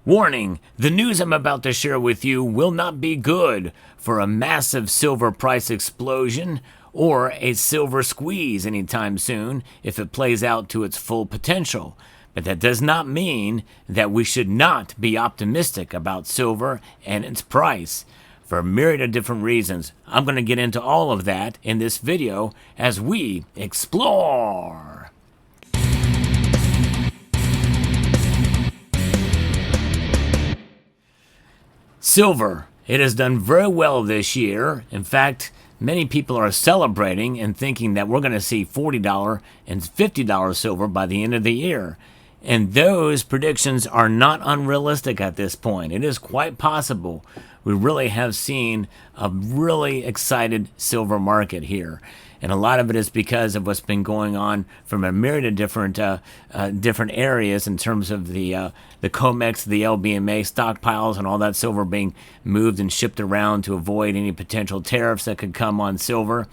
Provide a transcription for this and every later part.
Warning, the news I'm about to share with you will not be good for a massive silver price explosion or a silver squeeze anytime soon if it plays out to its full potential. But that does not mean that we should not be optimistic about silver and its price. For a myriad of different reasons, I'm going to get into all of that in this video as we explore. Silver. It has done very well this year. In fact, many people are celebrating and thinking that we're going to see $40 and $50 silver by the end of the year. And those predictions are not unrealistic at this point. It is quite possible we really have seen a really excited silver market here. And a lot of it is because of what's been going on from a myriad of different areas in terms of the COMEX, the LBMA stockpiles, and all that silver being moved and shipped around to avoid any potential tariffs that could come on silver.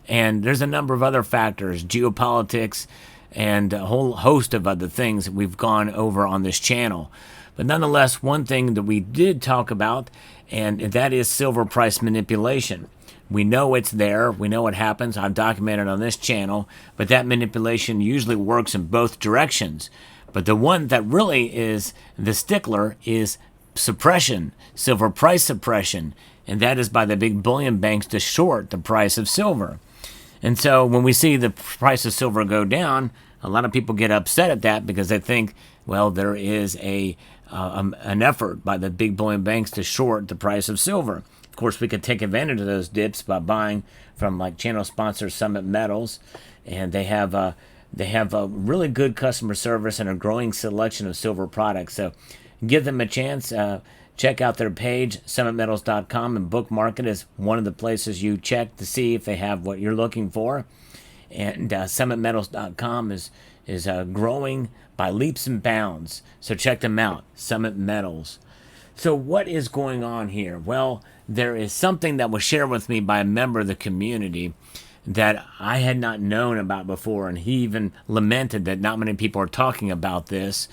And there's a number of other factors, geopolitics, and a whole host of other things that we've gone over on this channel. But nonetheless, one thing that we did talk about, and that is silver price manipulation. We know it's there. We know what happens. I've documented on this channel, but that manipulation usually works in both directions. But the one that really is the stickler is suppression, silver price suppression, and that is by the big bullion banks to short the price of silver. And so when we see the price of silver go down, a lot of people get upset at that because they think, well, there is an effort by the big bullion banks to short the price of silver. Of course, we could take advantage of those dips by buying from like channel sponsor Summit Metals, and they have a really good customer service and a growing selection of silver products. So give them a chance. Check out their page, summitmetals.com, and bookmark it as one of the places you check to see if they have what you're looking for. And summitmetals.com is growing by leaps and bounds. So check them out, Summit Metals. So what is going on here? Well, there is something that was shared with me by a member of the community that I had not known about before, and he even lamented that not many people are talking about this.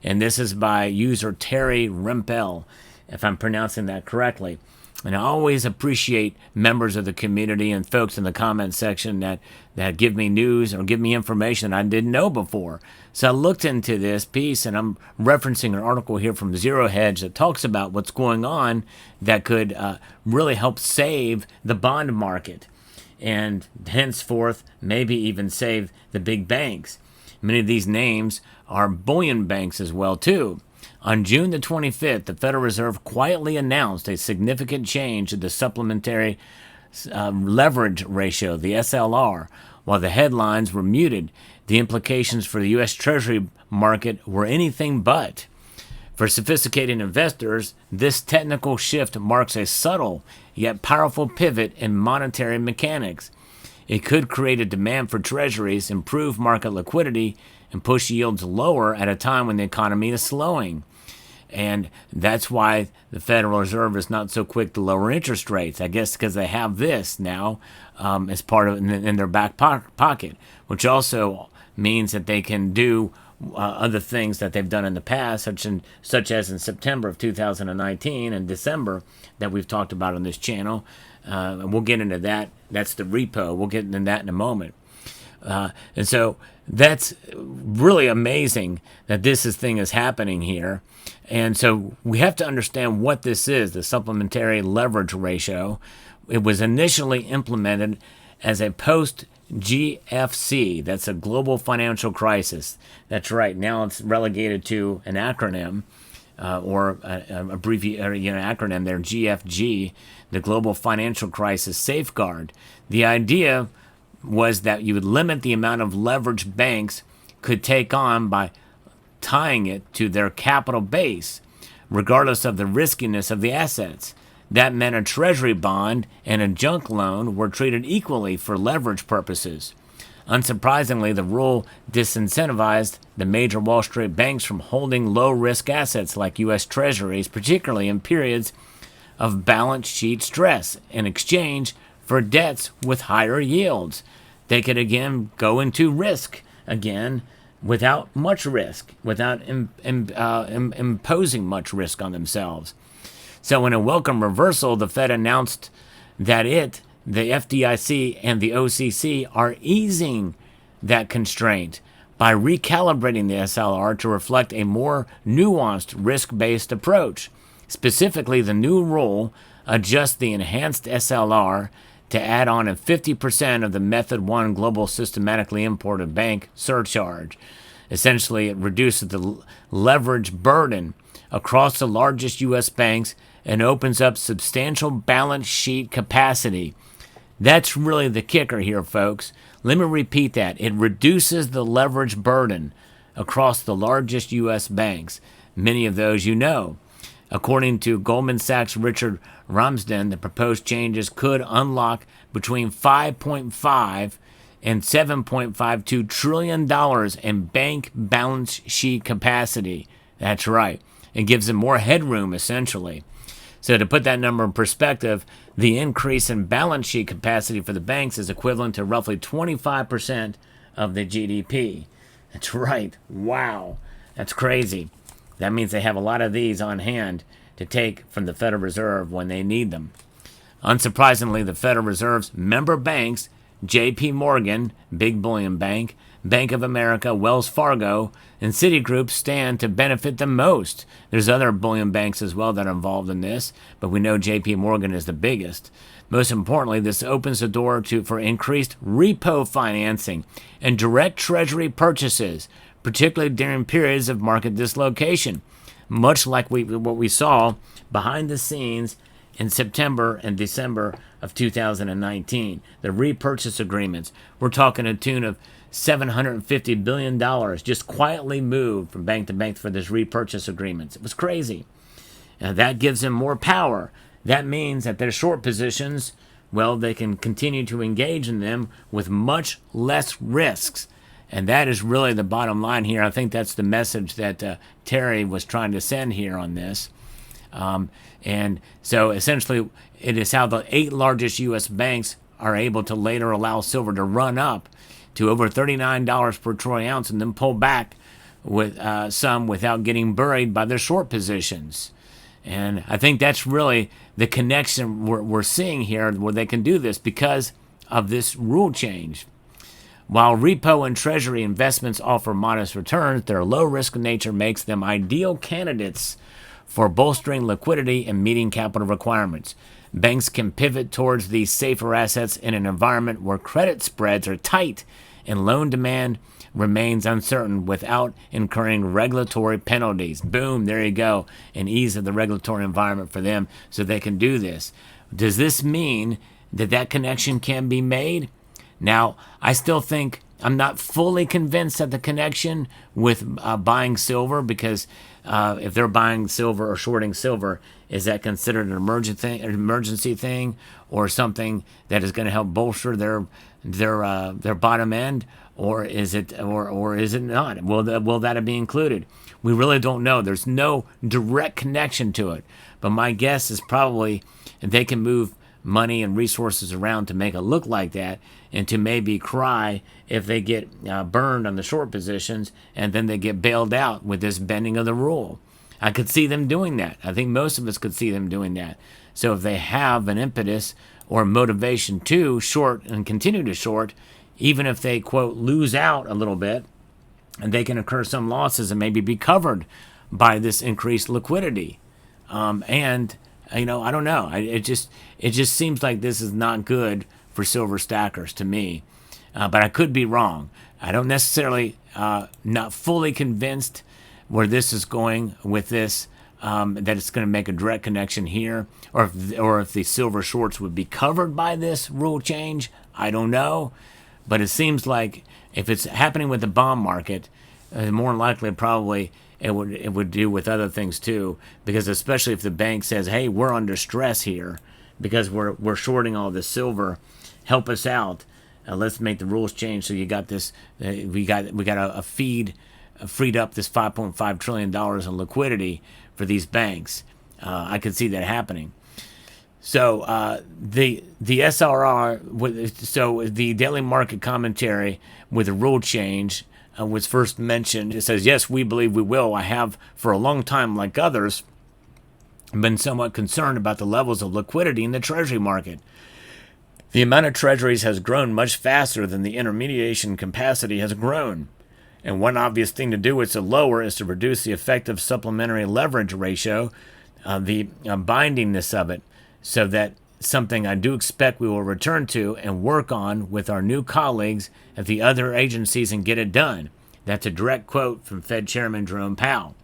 And this is by user Terry Rempel, if I'm pronouncing that correctly. And I always appreciate members of the community and folks in the comment section that give me news or give me information I didn't know before. So I looked into this piece, and I'm referencing an article here from Zero Hedge that talks about what's going on that could really help save the bond market and henceforth maybe even save the big banks. Many of these names are bullion banks as well too. On June the 25th, the Federal Reserve quietly announced a significant change to the supplementary leverage ratio, the SLR. While the headlines were muted, the implications for the U.S. Treasury market were anything but. For sophisticated investors, this technical shift marks a subtle yet powerful pivot in monetary mechanics. It could create a demand for treasuries, improve market liquidity, and push yields lower at a time when the economy is slowing. And that's why the Federal Reserve is not so quick to lower interest rates. I guess because they have this now as part of in their back pocket, which also means that they can do other things that they've done in the past, such as in September of 2019 and December that we've talked about on this channel. And we'll get into that. That's the repo. We'll get into that in a moment. And so that's really amazing that this thing is happening here. And so we have to understand what this is, the supplementary leverage ratio. It was initially implemented as a post-GFC. That's a global financial crisis. That's right. Now it's relegated to an acronym or an acronym there, GFG, the Global Financial Crisis Safeguard. The idea was that you would limit the amount of leverage banks could take on by tying it to their capital base, regardless of the riskiness of the assets. That meant a treasury bond and a junk loan were treated equally for leverage purposes. Unsurprisingly, the rule disincentivized the major Wall Street banks from holding low-risk assets like U.S. Treasuries, particularly in periods of balance sheet stress, in exchange for debts with higher yields. They could again go into risk again without much risk, without imposing much risk on themselves. So in a welcome reversal, the Fed announced that the FDIC and the OCC are easing that constraint by recalibrating the SLR to reflect a more nuanced risk-based approach. Specifically, the new rule adjusts the enhanced SLR to add on a 50% of the Method 1 global systematically imported bank surcharge. Essentially, it reduces the leverage burden across the largest U.S. banks and opens up substantial balance sheet capacity. That's really the kicker here, folks. Let me repeat that. It reduces the leverage burden across the largest U.S. banks, many of those you know. According to Goldman Sachs' Richard Ramsden, the proposed changes could unlock between $5.5 and $7.52 trillion in bank balance sheet capacity. That's right. It gives them more headroom, essentially. So to put that number in perspective, the increase in balance sheet capacity for the banks is equivalent to roughly 25% of the GDP. That's right. Wow. That's crazy. That means they have a lot of these on hand to take from the Federal Reserve when they need them. Unsurprisingly, the Federal Reserve's member banks, J.P. Morgan, big bullion bank, Bank of America, Wells Fargo, and Citigroup stand to benefit the most. There's other bullion banks as well that are involved in this, but we know J.P. Morgan is the biggest. Most importantly, this opens the door for increased repo financing and direct treasury purchases, particularly during periods of market dislocation, much like what we saw behind the scenes in September and December of 2019. The repurchase agreements, we're talking a tune of $750 billion just quietly moved from bank to bank for this repurchase agreements. It was crazy. That gives them more power. That means that their short positions, well, they can continue to engage in them with much less risks. And that is really the bottom line here. I think that's the message that Terry was trying to send here on this. And so essentially, it is how the 8 largest U.S. banks are able to later allow silver to run up to over $39 per troy ounce and then pull back with some without getting buried by their short positions. And I think that's really the connection we're seeing here, where they can do this because of this rule change. While repo and treasury investments offer modest returns, their low-risk nature makes them ideal candidates for bolstering liquidity and meeting capital requirements. Banks can pivot towards these safer assets in an environment where credit spreads are tight and loan demand remains uncertain without incurring regulatory penalties. Boom, there you go. An ease of the regulatory environment for them so they can do this. Does this mean that connection can be made? Now, I still think I'm not fully convinced of the connection with buying silver, because if they're buying silver or shorting silver, is that considered an emergency thing, or something that is going to help bolster their bottom end, or is it not? Will that be included? We really don't know. There's no direct connection to it, but my guess is probably they can move money and resources around to make it look like that, and to maybe cry if they get burned on the short positions and then they get bailed out with this bending of the rule. I could see them doing that. I think most of us could see them doing that. So if they have an impetus or motivation to short and continue to short, even if they, quote, lose out a little bit, and they can incur some losses and maybe be covered by this increased liquidity. And I don't know. It just seems like this is not good for silver stackers to me. But I could be wrong. I don't necessarily, not fully convinced where this is going with this, that it's going to make a direct connection here, or if the silver shorts would be covered by this rule change. I don't know. But it seems like if it's happening with the bond market, more likely probably it would do with other things too, because especially if the bank says, hey, we're under stress here because we're shorting all this silver, help us out, let's make the rules change so you got this, we got a freed up this $5.5 trillion in liquidity for these banks. I could see that happening. So the SLR, so the daily market commentary with the rule change was first mentioned. It says, yes, we believe we will. I have for a long time, like others, been somewhat concerned about the levels of liquidity in the treasury market. The amount of treasuries has grown much faster than the intermediation capacity has grown. And one obvious thing to do is to lower is to reduce the effective supplementary leverage ratio, the bindingness of it, so that something I do expect we will return to and work on with our new colleagues at the other agencies and get it done. That's a direct quote from Fed Chairman Jerome Powell.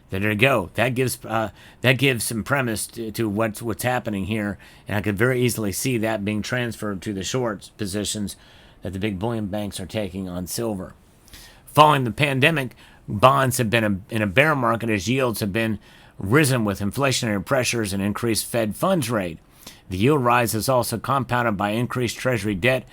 There you go. That gives some premise to what's happening here, and I could very easily see that being transferred to the short positions that the big bullion banks are taking on silver. Following the pandemic, bonds have been in a bear market as yields have been risen with inflationary pressures and increased Fed funds rate. The yield rise is also compounded by increased Treasury debt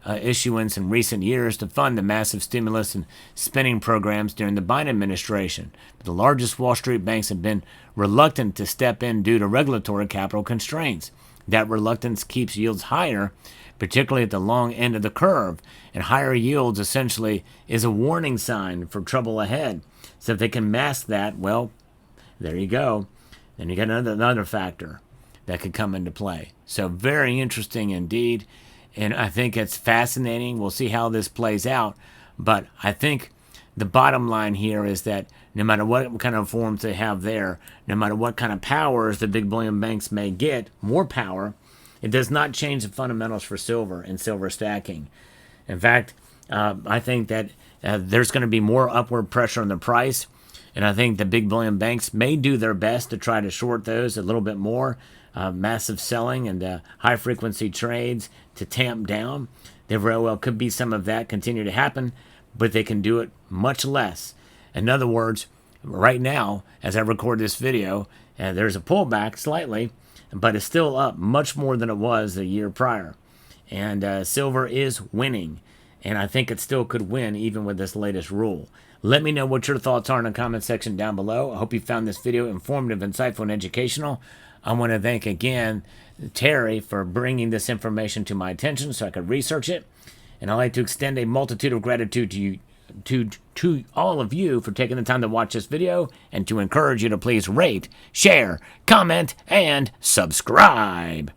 issuance in recent years to fund the massive stimulus and spending programs during the Biden administration. But the largest Wall Street banks have been reluctant to step in due to regulatory capital constraints. That reluctance keeps yields higher, particularly at the long end of the curve, and higher yields essentially is a warning sign for trouble ahead. So if they can mask that, well, there you go. Then you got another factor that could come into play. So very interesting indeed. And I think it's fascinating. We'll see how this plays out. But I think the bottom line here is that no matter what kind of forms they have there, no matter what kind of powers the big bullion banks may get, more power, it does not change the fundamentals for silver and silver stacking. In fact, I think that there's going to be more upward pressure on the price. And I think the big bullion banks may do their best to try to short those a little bit more. Massive selling and high-frequency trades to tamp down. There very well could be some of that continue to happen, but they can do it much less. In other words, right now, as I record this video, there's a pullback slightly, but it's still up much more than it was a year prior. And silver is winning, and I think it still could win even with this latest rule. Let me know what your thoughts are in the comment section down below. I hope you found this video informative, insightful, and educational. I want to thank again Terry for bringing this information to my attention so I could research it. And I'd like to extend a multitude of gratitude to all of you for taking the time to watch this video, and to encourage you to please rate, share, comment, and subscribe.